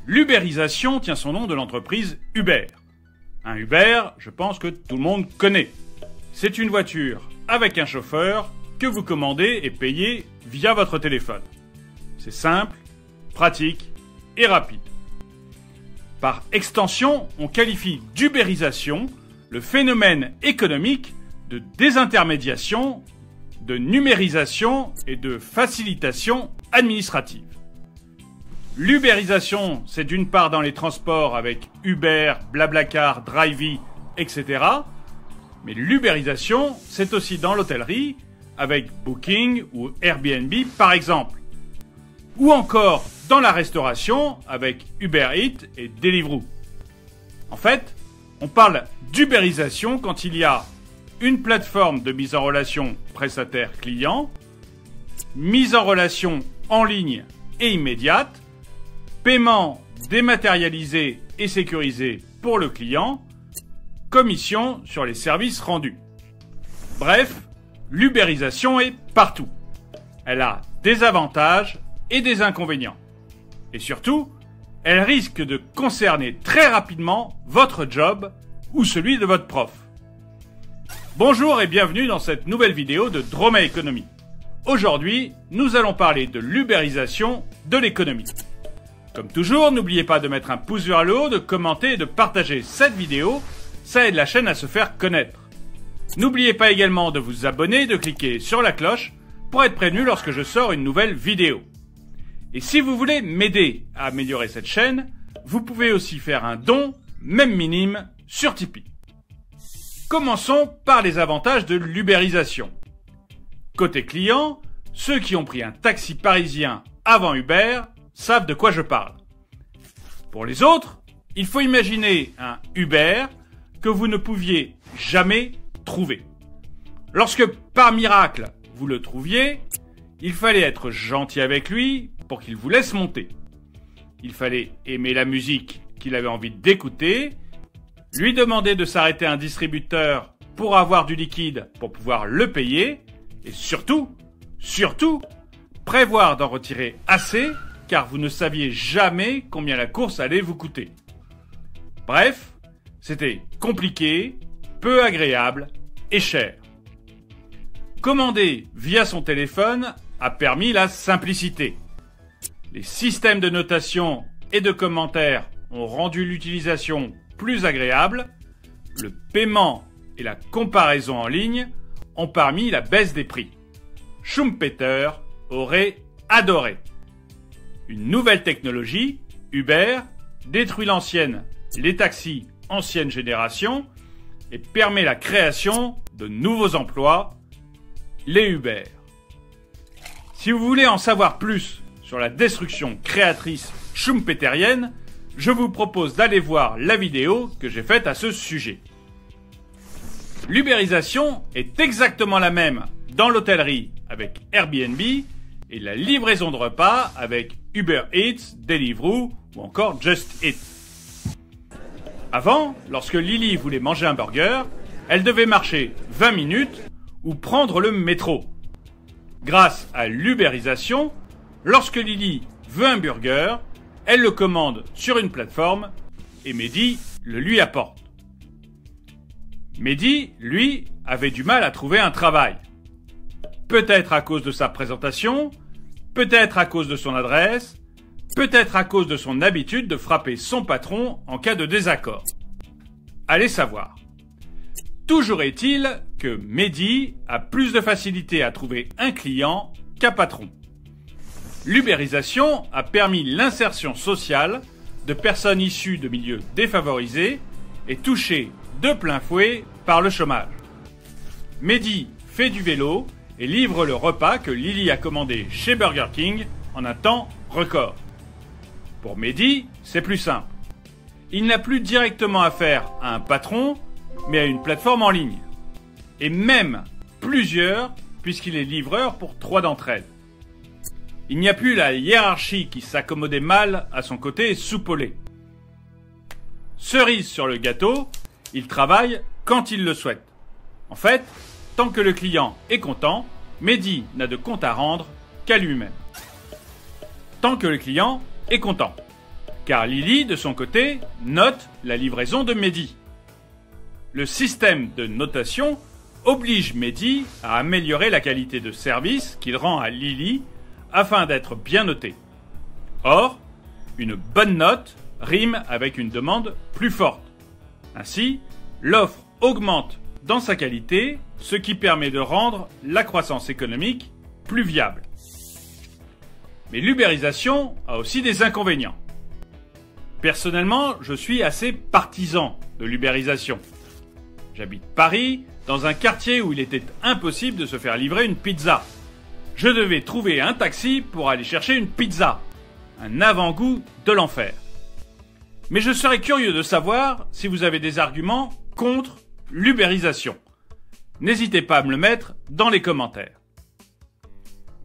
L'ubérisation tient son nom de l'entreprise Uber. Un Uber, je pense que tout le monde connaît. C'est une voiture avec un chauffeur que vous commandez et payez via votre téléphone. C'est simple, pratique et rapide. Par extension, on qualifie d'ubérisation le phénomène économique de désintermédiation, de numérisation et de facilitation administrative. L'ubérisation, c'est d'une part dans les transports avec Uber, Blablacar, Drivey, etc. Mais l'ubérisation, c'est aussi dans l'hôtellerie avec Booking ou Airbnb par exemple. Ou encore dans la restauration avec Uber Eats et Deliveroo. En fait, on parle d'ubérisation quand il y a une plateforme de mise en relation prestataire-client, mise en relation en ligne et immédiate, paiement dématérialisé et sécurisé pour le client, commission sur les services rendus. Bref, l'ubérisation est partout. Elle a des avantages et des inconvénients. Et surtout, elle risque de concerner très rapidement votre job ou celui de votre prof. Bonjour et bienvenue dans cette nouvelle vidéo de Droma Economy. Aujourd'hui, nous allons parler de l'ubérisation de l'économie. Comme toujours, n'oubliez pas de mettre un pouce vers le haut, de commenter et de partager cette vidéo. Ça aide la chaîne à se faire connaître. N'oubliez pas également de vous abonner et de cliquer sur la cloche pour être prévenu lorsque je sors une nouvelle vidéo. Et si vous voulez m'aider à améliorer cette chaîne, vous pouvez aussi faire un don, même minime, sur Tipeee. Commençons par les avantages de l'ubérisation. Côté client, ceux qui ont pris un taxi parisien avant Uber savent de quoi je parle. Pour les autres, il faut imaginer un Uber que vous ne pouviez jamais trouver. Lorsque, par miracle, vous le trouviez, il fallait être gentil avec lui pour qu'il vous laisse monter. Il fallait aimer la musique qu'il avait envie d'écouter, lui demander de s'arrêter à un distributeur pour avoir du liquide pour pouvoir le payer, et surtout, prévoir d'en retirer assez car vous ne saviez jamais combien la course allait vous coûter. Bref, c'était compliqué, peu agréable et cher. Commander via son téléphone a permis la simplicité. Les systèmes de notation et de commentaires ont rendu l'utilisation plus agréable. Le paiement et la comparaison en ligne ont permis la baisse des prix. Schumpeter aurait adoré. Une nouvelle technologie, Uber, détruit l'ancienne, les taxis ancienne génération, et permet la création de nouveaux emplois, les Uber. Si vous voulez en savoir plus sur la destruction créatrice schumpeterienne, je vous propose d'aller voir la vidéo que j'ai faite à ce sujet. L'ubérisation est exactement la même dans l'hôtellerie avec Airbnb et la livraison de repas avec Uber Eats, Deliveroo ou encore Just Eat. Avant, lorsque Lily voulait manger un burger, elle devait marcher 20 minutes ou prendre le métro. Grâce à l'ubérisation, lorsque Lily veut un burger, elle le commande sur une plateforme et Mehdi le lui apporte. Mehdi, lui, avait du mal à trouver un travail. Peut-être à cause de sa présentation, peut-être à cause de son adresse, peut-être à cause de son habitude de frapper son patron en cas de désaccord. Allez savoir. Toujours est-il que Mehdi a plus de facilité à trouver un client qu'un patron. L'ubérisation a permis l'insertion sociale de personnes issues de milieux défavorisés et touchées de plein fouet par le chômage. Mehdi fait du vélo et livre le repas que Lily a commandé chez Burger King en un temps record. Pour Mehdi, c'est plus simple. Il n'a plus directement affaire à un patron, mais à une plateforme en ligne. Et même plusieurs, puisqu'il est livreur pour 3 d'entre elles. Il n'y a plus la hiérarchie qui s'accommodait mal à son côté soupolé. Cerise sur le gâteau, il travaille quand il le souhaite. En fait, tant que le client est content, Mehdi n'a de compte à rendre qu'à lui-même. Tant que le client est content. car Lily, de son côté, note la livraison de Mehdi. Le système de notation oblige Mehdi à améliorer la qualité de service qu'il rend à Lily afin d'être bien noté. Or, une bonne note rime avec une demande plus forte. Ainsi, l'offre augmente dans sa qualité, ce qui permet de rendre la croissance économique plus viable. Mais l'ubérisation a aussi des inconvénients. Personnellement, je suis assez partisan de l'ubérisation. J'habite Paris, dans un quartier où il était impossible de se faire livrer une pizza. Je devais trouver un taxi pour aller chercher une pizza. Un avant-goût de l'enfer. Mais je serais curieux de savoir si vous avez des arguments contre l'ubérisation. N'hésitez pas à me le mettre dans les commentaires.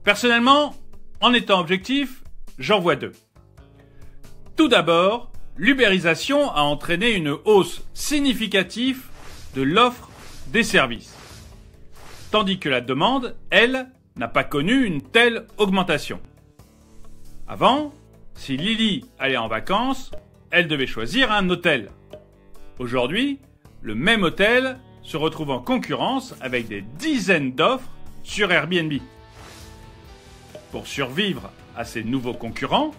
Personnellement, en étant objectif, j'en vois deux. Tout d'abord, l'ubérisation a entraîné une hausse significative de l'offre des services. Tandis que la demande, elle, n'a pas connu une telle augmentation. Avant, si Lily allait en vacances, elle devait choisir un hôtel. Aujourd'hui, le même hôtel se retrouve en concurrence avec des dizaines d'offres sur Airbnb. Pour survivre à ces nouveaux concurrents,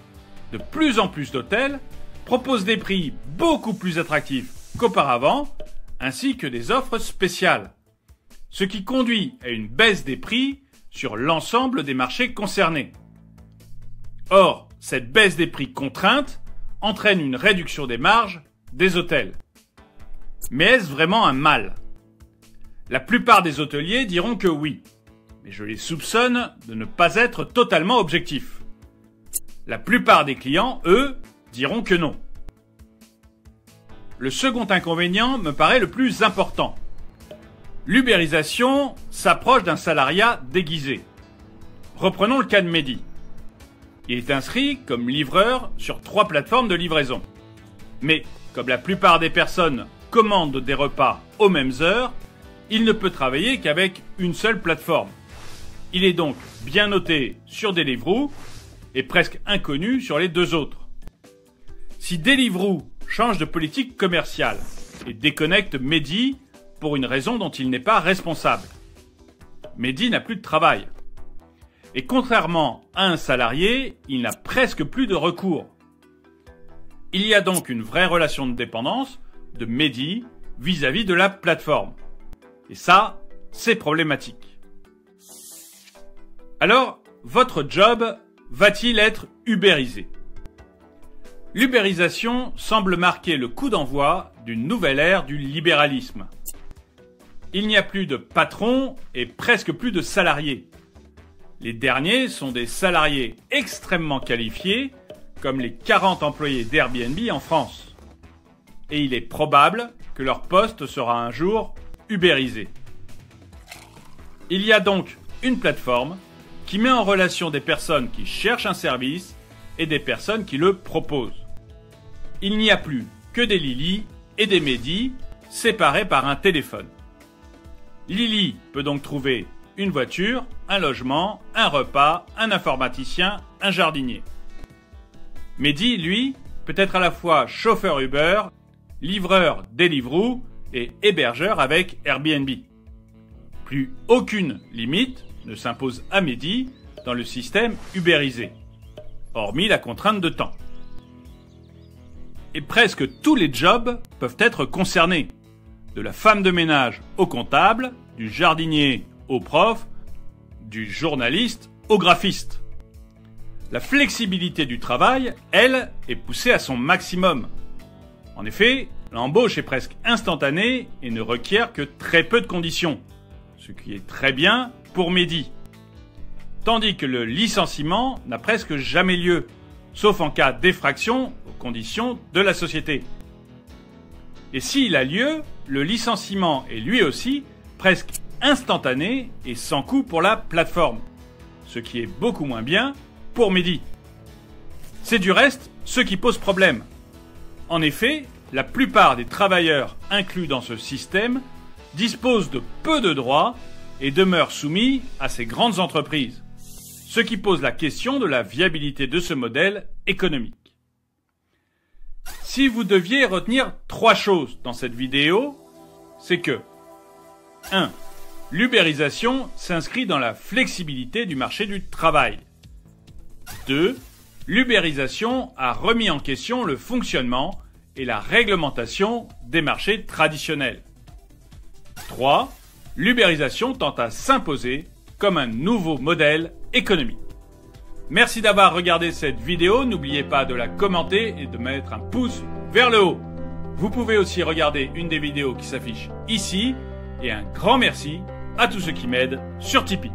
de plus en plus d'hôtels proposent des prix beaucoup plus attractifs qu'auparavant, ainsi que des offres spéciales, ce qui conduit à une baisse des prix sur l'ensemble des marchés concernés. Or, cette baisse des prix contrainte entraîne une réduction des marges des hôtels. Mais est-ce vraiment un mal ? La plupart des hôteliers diront que oui, mais je les soupçonne de ne pas être totalement objectifs. La plupart des clients, eux, diront que non. Le second inconvénient me paraît le plus important. L'ubérisation s'approche d'un salariat déguisé. Reprenons le cas de Mehdi. Il est inscrit comme livreur sur 3 plateformes de livraison. Mais, comme la plupart des personnes commandent des repas aux mêmes heures, il ne peut travailler qu'avec une seule plateforme. Il est donc bien noté sur Deliveroo et presque inconnu sur les 2 autres. Si Deliveroo change de politique commerciale et déconnecte Mehdi pour une raison dont il n'est pas responsable, Mehdi n'a plus de travail. Et contrairement à un salarié, il n'a presque plus de recours. Il y a donc une vraie relation de dépendance de Mehdi vis-à-vis de la plateforme. Et ça, c'est problématique. Alors, votre job va-t-il être ubérisé ? L'ubérisation semble marquer le coup d'envoi d'une nouvelle ère du libéralisme. Il n'y a plus de patrons et presque plus de salariés. Les derniers sont des salariés extrêmement qualifiés, comme les 40 employés d'Airbnb en France. Et il est probable que leur poste sera un jour ubérisé. Il y a donc une plateforme qui met en relation des personnes qui cherchent un service et des personnes qui le proposent. Il n'y a plus que des Lily et des Mehdi séparés par un téléphone. Lily peut donc trouver une voiture, un logement, un repas, un informaticien, un jardinier. Mehdi, lui, peut être à la fois chauffeur Uber, livreur Deliveroo et hébergeur avec Airbnb. Plus aucune limite ne s'impose à Mehdi dans le système ubérisé, hormis la contrainte de temps. Et presque tous les jobs peuvent être concernés, de la femme de ménage au comptable, du jardinier au prof, du journaliste au graphiste. La flexibilité du travail, elle, est poussée à son maximum. En effet, l'embauche est presque instantanée et ne requiert que très peu de conditions, ce qui est très bien pour Mehdi. Tandis que le licenciement n'a presque jamais lieu, sauf en cas d'effraction aux conditions de la société. Et s'il a lieu, le licenciement est lui aussi presque instantané et sans coût pour la plateforme, ce qui est beaucoup moins bien pour Mehdi. C'est du reste ce qui pose problème. En effet, la plupart des travailleurs inclus dans ce système disposent de peu de droits et demeurent soumis à ces grandes entreprises, ce qui pose la question de la viabilité de ce modèle économique. Si vous deviez retenir 3 choses dans cette vidéo, c'est que 1. L'ubérisation s'inscrit dans la flexibilité du marché du travail. 2. L'ubérisation a remis en question le fonctionnement et la réglementation des marchés traditionnels. 3. L'ubérisation tend à s'imposer comme un nouveau modèle économique. Merci d'avoir regardé cette vidéo, n'oubliez pas de la commenter et de mettre un pouce vers le haut. Vous pouvez aussi regarder une des vidéos qui s'affiche ici, et un grand merci à tous ceux qui m'aident sur Tipeee.